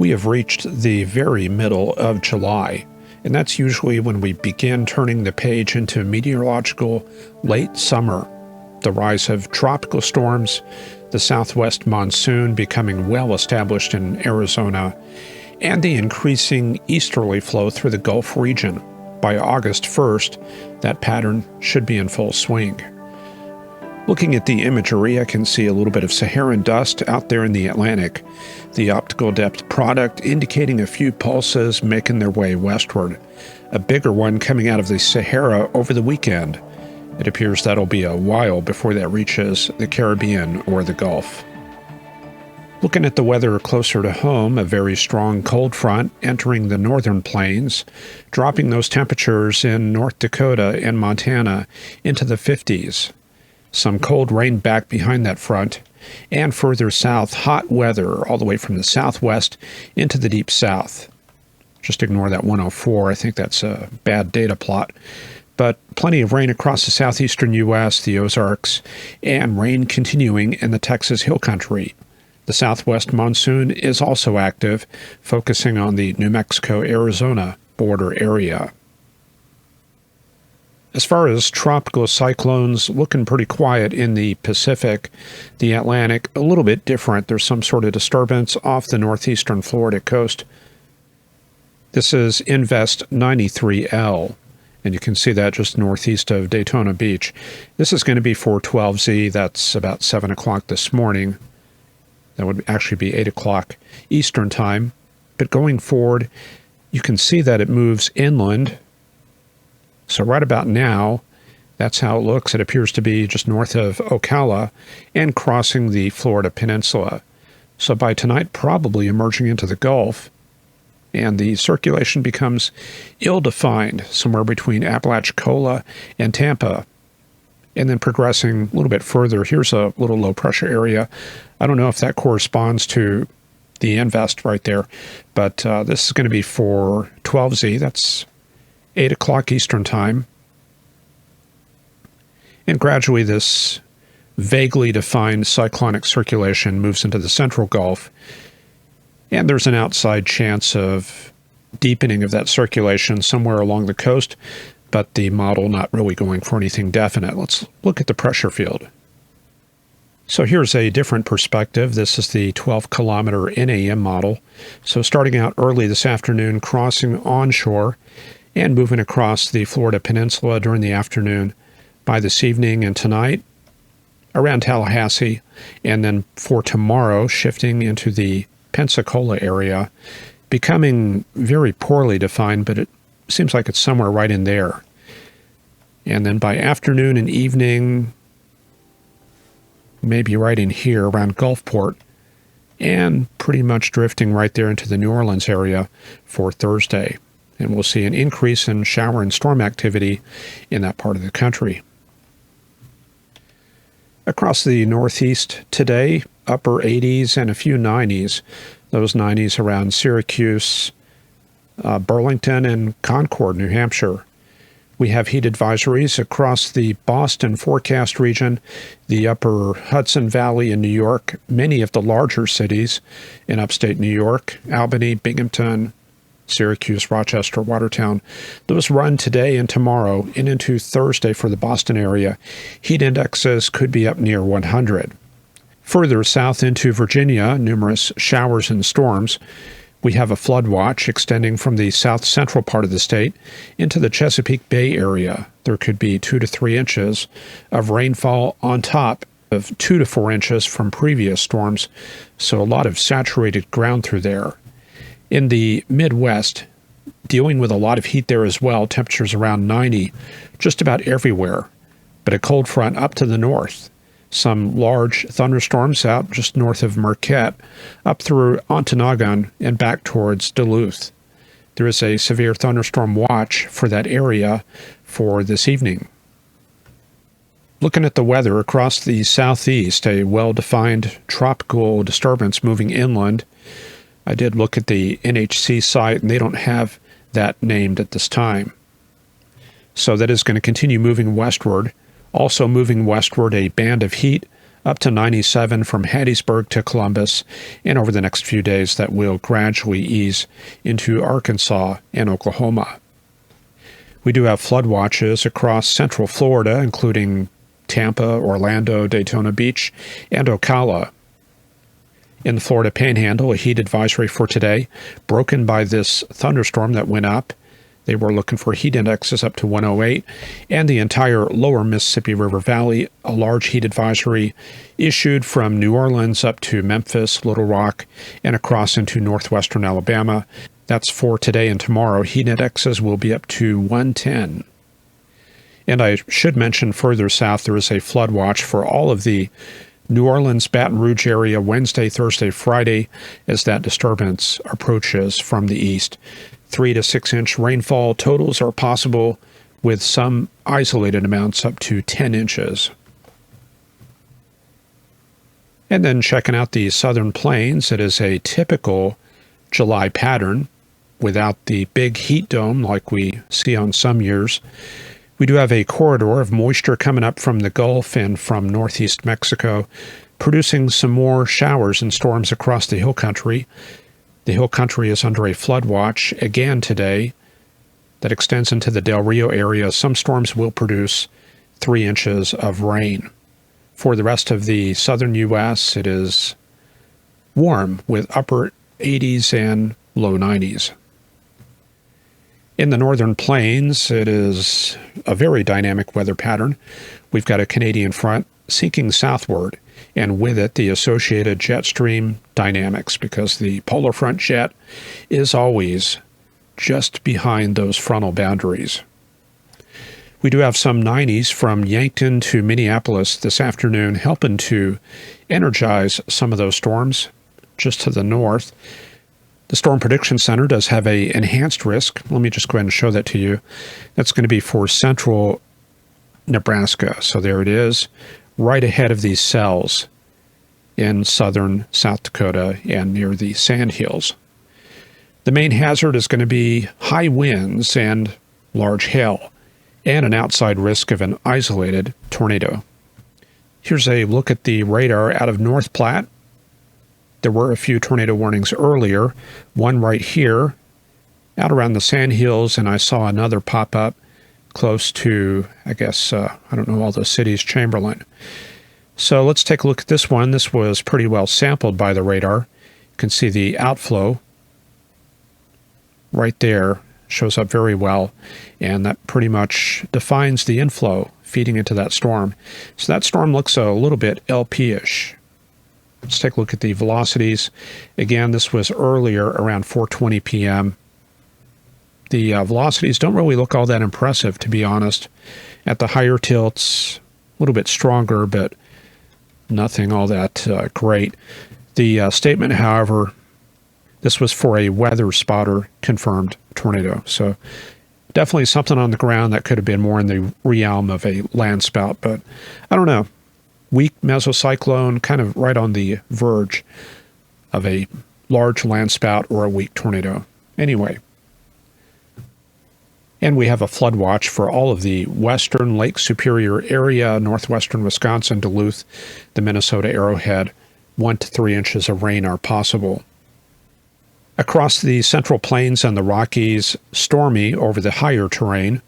We have reached the very middle of July, and that's usually when we begin turning the page into meteorological late summer. The rise of tropical storms, the southwest monsoon becoming well established in Arizona, and the increasing easterly flow through the Gulf region. By August 1st, that pattern should be in full swing. Looking at the imagery, I can see a little bit of Saharan dust out there in the Atlantic, the optical depth product indicating a few pulses making their way westward. A bigger one coming out of the Sahara over the weekend. It appears that'll be a while before that reaches the Caribbean or the Gulf. Looking at the weather closer to home, a very strong cold front entering the northern plains, dropping those temperatures in North Dakota and Montana into the 50s. Some cold rain back behind that front, and further south, hot weather all the way from the southwest into the deep south. Just ignore that 104. I think that's a bad data plot. But plenty of rain across the southeastern U.S., the Ozarks, and rain continuing in the Texas Hill Country. The southwest monsoon is also active, focusing on the New Mexico-Arizona border area. As far as tropical cyclones, looking pretty quiet in the Pacific. The Atlantic, a little bit different. There's some sort of disturbance off the northeastern Florida coast. This is Invest 93L, and you can see that just northeast of Daytona Beach. This is going to be 412Z. That's about 7 o'clock this morning. That would actually be 8 o'clock Eastern time. But going forward, you can see that it moves inland. So right about now, that's how it looks. It appears to be just north of Ocala and crossing the Florida Peninsula. So by tonight, probably emerging into the Gulf, and the circulation becomes ill-defined, somewhere between Apalachicola and Tampa, and then progressing a little bit further. Here's a little low-pressure area. I don't know if that corresponds to the Invest right there, but this is going to be for 12Z. That's 8 o'clock Eastern time. And gradually this vaguely defined cyclonic circulation moves into the central Gulf. And there's an outside chance of deepening of that circulation somewhere along the coast, but the model not really going for anything definite. Let's look at the pressure field. So here's a different perspective. This is the 12-kilometer NAM model. So starting out early this afternoon, crossing onshore, and moving across the Florida Peninsula during the afternoon. By this evening and tonight, around Tallahassee, and then for tomorrow, shifting into the Pensacola area, becoming very poorly defined, but it seems like it's somewhere right in there. And then by afternoon and evening, maybe right in here around Gulfport, and pretty much drifting right there into the New Orleans area for Thursday. And we'll see an increase in shower and storm activity in that part of the country. Across the Northeast today, upper 80s and a few 90s. Those 90s around Syracuse, Burlington, and Concord, New Hampshire. We have heat advisories across the Boston forecast region, the upper Hudson Valley in New York, many of the larger cities in upstate New York, Albany, Binghamton, Syracuse, Rochester, Watertown. Those run today and tomorrow and into Thursday for the Boston area. Heat indexes could be up near 100. Further south into Virginia, numerous showers and storms. We have a flood watch extending from the south-central part of the state into the Chesapeake Bay area. There could be 2 to 3 inches of rainfall on top of 2 to 4 inches from previous storms, so a lot of saturated ground through there. In the Midwest, dealing with a lot of heat there as well, temperatures around 90 just about everywhere, but a cold front up to the north. Some large thunderstorms out just north of Marquette, up through Ontonagon and back towards Duluth. There is a severe thunderstorm watch for that area for this evening. Looking at the weather across the southeast, a well-defined tropical disturbance moving inland. I did look at the NHC site, and they don't have that named at this time. So that is going to continue moving westward. Also moving westward, a band of heat up to 97 from Hattiesburg to Columbus, and over the next few days that will gradually ease into Arkansas and Oklahoma. We do have flood watches across central Florida, including Tampa, Orlando, Daytona Beach, and Ocala. In the Florida Panhandle, a heat advisory for today, broken by this thunderstorm that went up. They were looking for heat indexes up to 108, and the entire lower Mississippi River Valley, a large heat advisory issued from New Orleans up to Memphis, Little Rock, and across into northwestern Alabama. That's for today and tomorrow. Heat indexes will be up to 110. And I should mention further south, there is a flood watch for all of the New Orleans, Baton Rouge area Wednesday, Thursday, Friday, as that disturbance approaches from the east. 3 to 6 inch rainfall totals are possible, with some isolated amounts up to 10 inches. And then checking out the southern plains, it is a typical July pattern without the big heat dome like we see on some years. We do have a corridor of moisture coming up from the Gulf and from northeast Mexico, producing some more showers and storms across the hill country. The hill country is under a flood watch again today that extends into the Del Rio area. Some storms will produce 3 inches of rain. For the rest of the southern U.S., it is warm with upper 80s and low 90s. In the northern plains, it is a very dynamic weather pattern. We've got a Canadian front sinking southward, and with it the associated jet stream dynamics, because the polar front jet is always just behind those frontal boundaries. We do have some 90s from Yankton to Minneapolis this afternoon, helping to energize some of those storms just to the north. The Storm Prediction Center does have a enhanced risk. Let me just go ahead and show that to you. That's going to be for central Nebraska. So there it is, right ahead of these cells in southern South Dakota and near the Sandhills. The main hazard is going to be high winds and large hail, and an outside risk of an isolated tornado. Here's a look at the radar out of North Platte. There were a few tornado warnings earlier, one right here out around the Sandhills, and I saw another pop up close to, I don't know all those cities, Chamberlain. So let's take a look at this one. This was pretty well sampled by the radar. You can see the outflow right there, shows up very well, and that pretty much defines the inflow feeding into that storm. So that storm looks a little bit LP-ish. Let's take a look at the velocities. Again, this was earlier around 4:20 p.m. The velocities don't really look all that impressive, to be honest. At the higher tilts, a little bit stronger, but nothing all that great. The statement, however, this was for a weather spotter confirmed tornado. So definitely something on the ground that could have been more in the realm of a land spout, but I don't know. Weak mesocyclone, kind of right on the verge of a large land spout or a weak tornado. Anyway. And we have a flood watch for all of the western Lake Superior area, northwestern Wisconsin, Duluth, the Minnesota Arrowhead. 1 to 3 inches of rain are possible. Across the Central Plains and the Rockies, stormy over the higher terrain.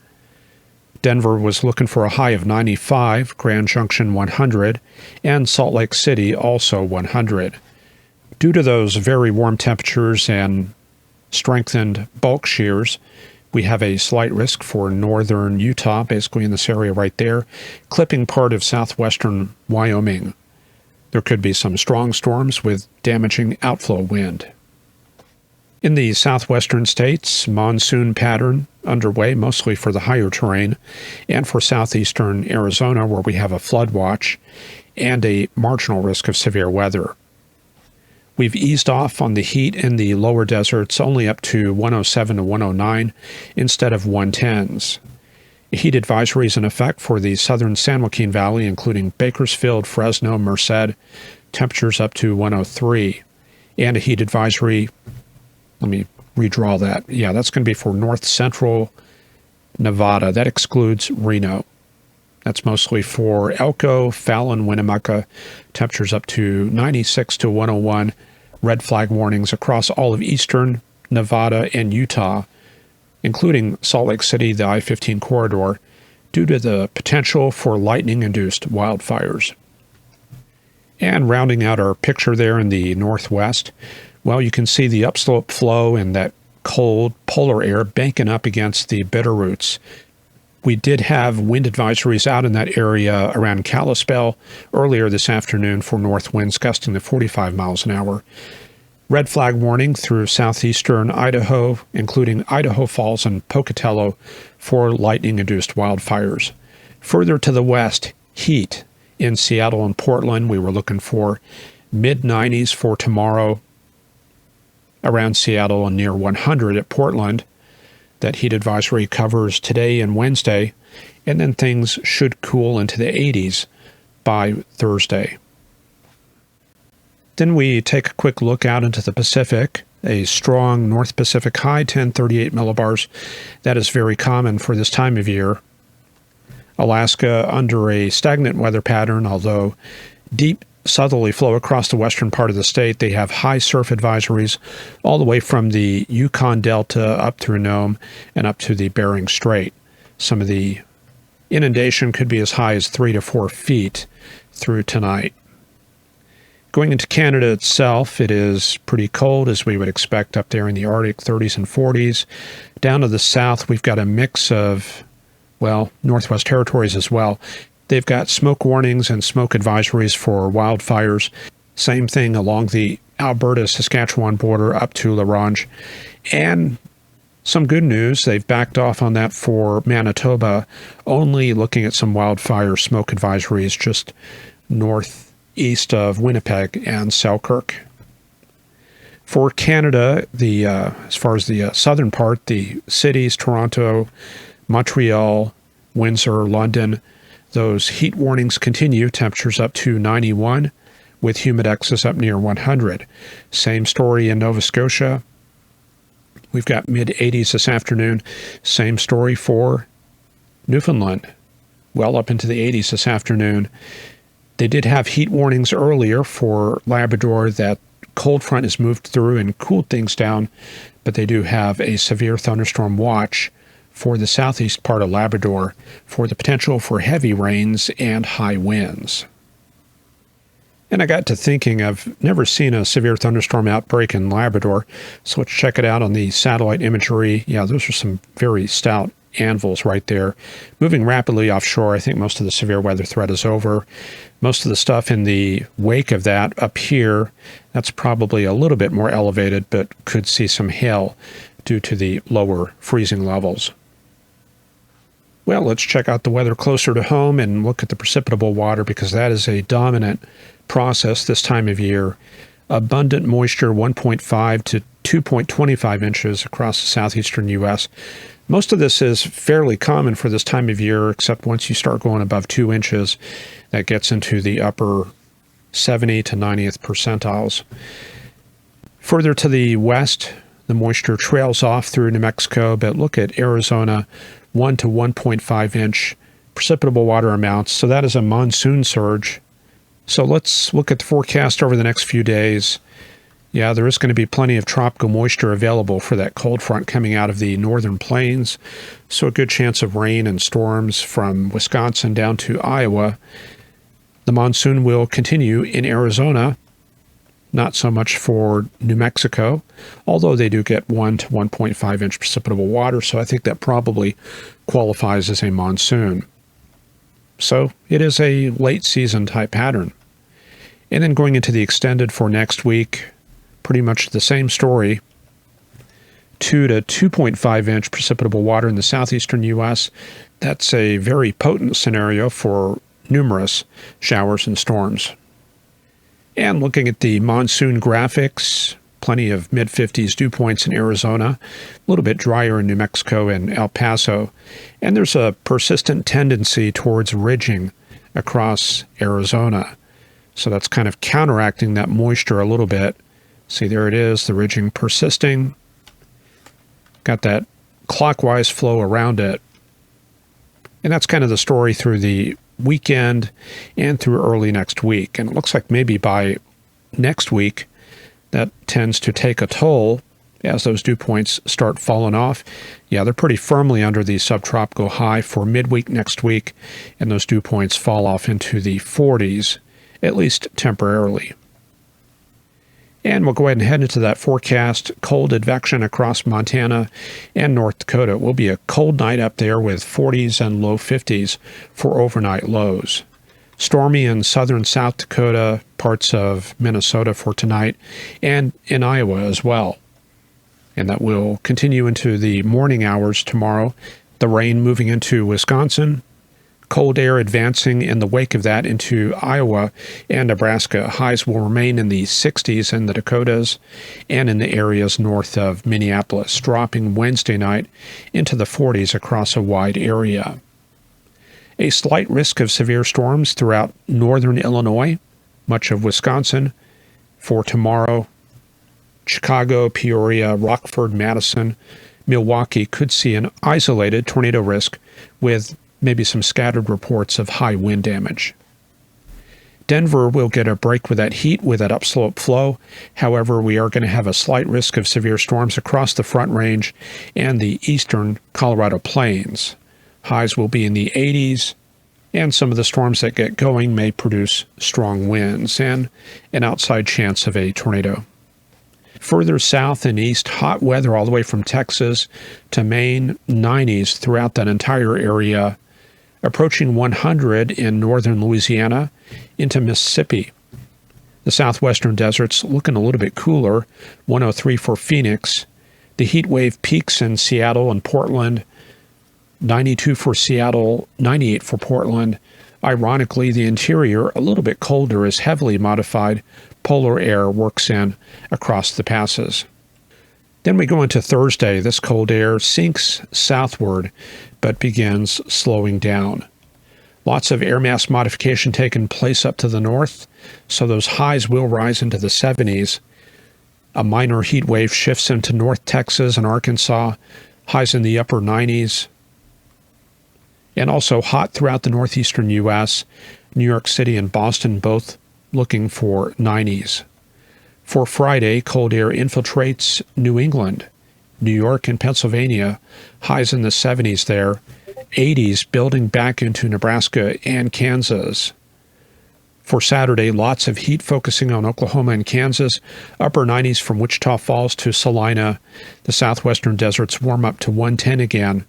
Denver was looking for a high of 95, Grand Junction 100, and Salt Lake City also 100. Due to those very warm temperatures and strengthened bulk shears, we have a slight risk for northern Utah, basically in this area right there, clipping part of southwestern Wyoming. There could be some strong storms with damaging outflow wind. In the southwestern states, monsoon pattern underway, mostly for the higher terrain, and for southeastern Arizona, where we have a flood watch and a marginal risk of severe weather. We've eased off on the heat in the lower deserts, only up to 107 to 109 instead of 110s. A heat advisory is in effect for the southern San Joaquin Valley, including Bakersfield, Fresno, Merced, temperatures up to 103. And a heat advisory, let me redraw that. Yeah, that's going to be for north central Nevada. That excludes Reno. That's mostly for Elko, Fallon, Winnemucca. Temperatures up to 96 to 101. Red flag warnings across all of eastern Nevada and Utah, including Salt Lake City, the I-15 corridor, due to the potential for lightning-induced wildfires. And rounding out our picture there in the northwest, well, you can see the upslope flow and that cold polar air banking up against the Bitterroots. We did have wind advisories out in that area around Kalispell earlier this afternoon for north winds gusting to 45 miles an hour. Red flag warning through southeastern Idaho, including Idaho Falls and Pocatello, for lightning-induced wildfires. Further to the west, heat in Seattle and Portland. We were looking for mid-90s for tomorrow around Seattle and near 100 at Portland. That heat advisory covers today and Wednesday, and then things should cool into the 80s by Thursday. Then we take a quick look out into the Pacific. A strong North Pacific high, 1038 millibars. That is very common for this time of year. Alaska under a stagnant weather pattern, although deep southerly flow across the western part of the state. They have high surf advisories all the way from the Yukon Delta up through Nome and up to the Bering Strait. Some of the inundation could be as high as 3 to 4 feet through tonight. Going into Canada itself, it is pretty cold, as we would expect up there in the Arctic, 30s and 40s. Down to the south, we've got a mix of, well, Northwest Territories as well. They've got smoke warnings and smoke advisories for wildfires. Same thing along the Alberta-Saskatchewan border up to La Ronge. And some good news, they've backed off on that for Manitoba, only looking at some wildfire smoke advisories just northeast of Winnipeg and Selkirk. For Canada, as far as the southern part, the cities, Toronto, Montreal, Windsor, London, those heat warnings continue, temperatures up to 91, with humidex up near 100. Same story in Nova Scotia. We've got mid-80s this afternoon. Same story for Newfoundland, well up into the 80s this afternoon. They did have heat warnings earlier for Labrador. That cold front has moved through and cooled things down, but they do have a severe thunderstorm watch for the southeast part of Labrador for the potential for heavy rains and high winds. And I got to thinking, I've never seen a severe thunderstorm outbreak in Labrador, so let's check it out on the satellite imagery. Yeah, those are some very stout anvils right there. Moving rapidly offshore, I think most of the severe weather threat is over. Most of the stuff in the wake of that up here, that's probably a little bit more elevated, but could see some hail due to the lower freezing levels. Well, let's check out the weather closer to home and look at the precipitable water, because that is a dominant process this time of year. Abundant moisture, 1.5 to 2.25 inches across the southeastern U.S. Most of this is fairly common for this time of year, except once you start going above 2 inches, that gets into the upper 70 to 90th percentiles. Further to the west, the moisture trails off through New Mexico, but look at Arizona, 1 to 1.5 inch precipitable water amounts. So that is a monsoon surge. So let's look at the forecast over the next few days. Yeah, there is going to be plenty of tropical moisture available for that cold front coming out of the northern plains. So a good chance of rain and storms from Wisconsin down to Iowa. The monsoon will continue in Arizona. Not so much for New Mexico, although they do get 1 to 1.5 inch precipitable water, so I think that probably qualifies as a monsoon. So it is a late season type pattern. And then going into the extended for next week, pretty much the same story. 2 to 2.5 inch precipitable water in the southeastern U.S. That's a very potent scenario for numerous showers and storms. And looking at the monsoon graphics, plenty of mid-50s dew points in Arizona, a little bit drier in New Mexico and El Paso, and there's a persistent tendency towards ridging across Arizona. So that's kind of counteracting that moisture a little bit. See, there it is, the ridging persisting. Got that clockwise flow around it. And that's kind of the story through the weekend and through early next week. And it looks like maybe by next week, that tends to take a toll as those dew points start falling off. Yeah, they're pretty firmly under the subtropical high for midweek next week, and those dew points fall off into the 40s, at least temporarily. And we'll go ahead and head into that forecast. Cold advection across Montana and North Dakota. It will be a cold night up there with 40s and low 50s for overnight lows. Stormy in southern South Dakota, parts of Minnesota for tonight, and in Iowa as well. And that will continue into the morning hours tomorrow. The rain moving into Wisconsin. Cold air advancing in the wake of that into Iowa and Nebraska. Highs will remain in the 60s in the Dakotas and in the areas north of Minneapolis, dropping Wednesday night into the 40s across a wide area. A slight risk of severe storms throughout northern Illinois, much of Wisconsin for tomorrow. Chicago, Peoria, Rockford, Madison, Milwaukee could see an isolated tornado risk with maybe some scattered reports of high wind damage. Denver will get a break with that heat with that upslope flow. However, we are going to have a slight risk of severe storms across the Front Range and the eastern Colorado Plains. Highs will be in the 80s, and some of the storms that get going may produce strong winds and an outside chance of a tornado. Further south and east, hot weather all the way from Texas to Maine, 90s throughout that entire area, approaching 100 in northern Louisiana into Mississippi. The southwestern deserts looking a little bit cooler, 103 for Phoenix. The heat wave peaks in Seattle and Portland, 92 for Seattle, 98 for Portland. Ironically, the interior, a little bit colder as heavily modified polar air works in across the passes. Then we go into Thursday. This cold air sinks southward, but begins slowing down. Lots of air mass modification taking place up to the north, so those highs will rise into the 70s. A minor heat wave shifts into North Texas and Arkansas, highs in the upper 90s. And also hot throughout the northeastern U.S., New York City and Boston both looking for 90s. For Friday, cold air infiltrates New England, New York and Pennsylvania, highs in the 70s there, 80s building back into Nebraska and Kansas. For Saturday, lots of heat focusing on Oklahoma and Kansas, upper 90s from Wichita Falls to Salina. The southwestern deserts warm up to 110 again,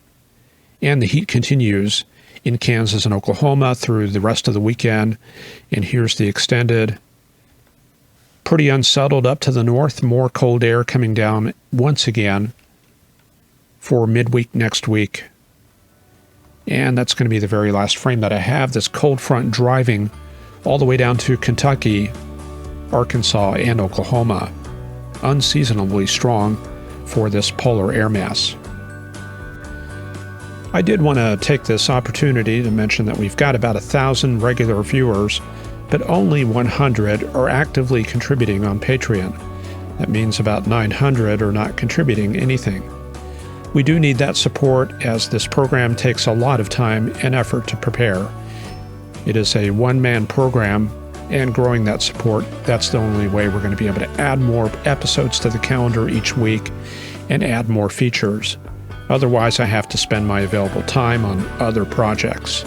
and the heat continues in Kansas and Oklahoma through the rest of the weekend. And here's the extended. Pretty unsettled up to the north, more cold air coming down once again for midweek next week. And that's going to be the very last frame that I have. This cold front driving all the way down to Kentucky, Arkansas, and Oklahoma. Unseasonably strong for this polar air mass. I did want to take this opportunity to mention that we've got about 1,000 regular viewers, but only 100 are actively contributing on Patreon. That means about 900 are not contributing anything. We do need that support, as this program takes a lot of time and effort to prepare. It is a one-man program, and growing that support, that's the only way we're going to be able to add more episodes to the calendar each week and add more features. Otherwise, I have to spend my available time on other projects.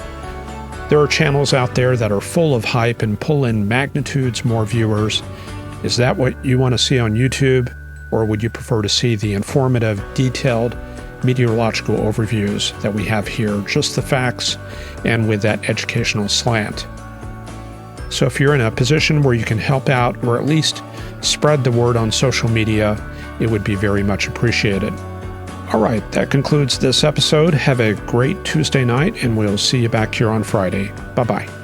There are channels out there that are full of hype and pull in magnitudes more viewers. Is that what you want to see on YouTube? Or would you prefer to see the informative, detailed meteorological overviews that we have here, just the facts and with that educational slant? So if you're in a position where you can help out or at least spread the word on social media, it would be very much appreciated. All right, that concludes this episode. Have a great Tuesday night, and we'll see you back here on Friday. Bye-bye.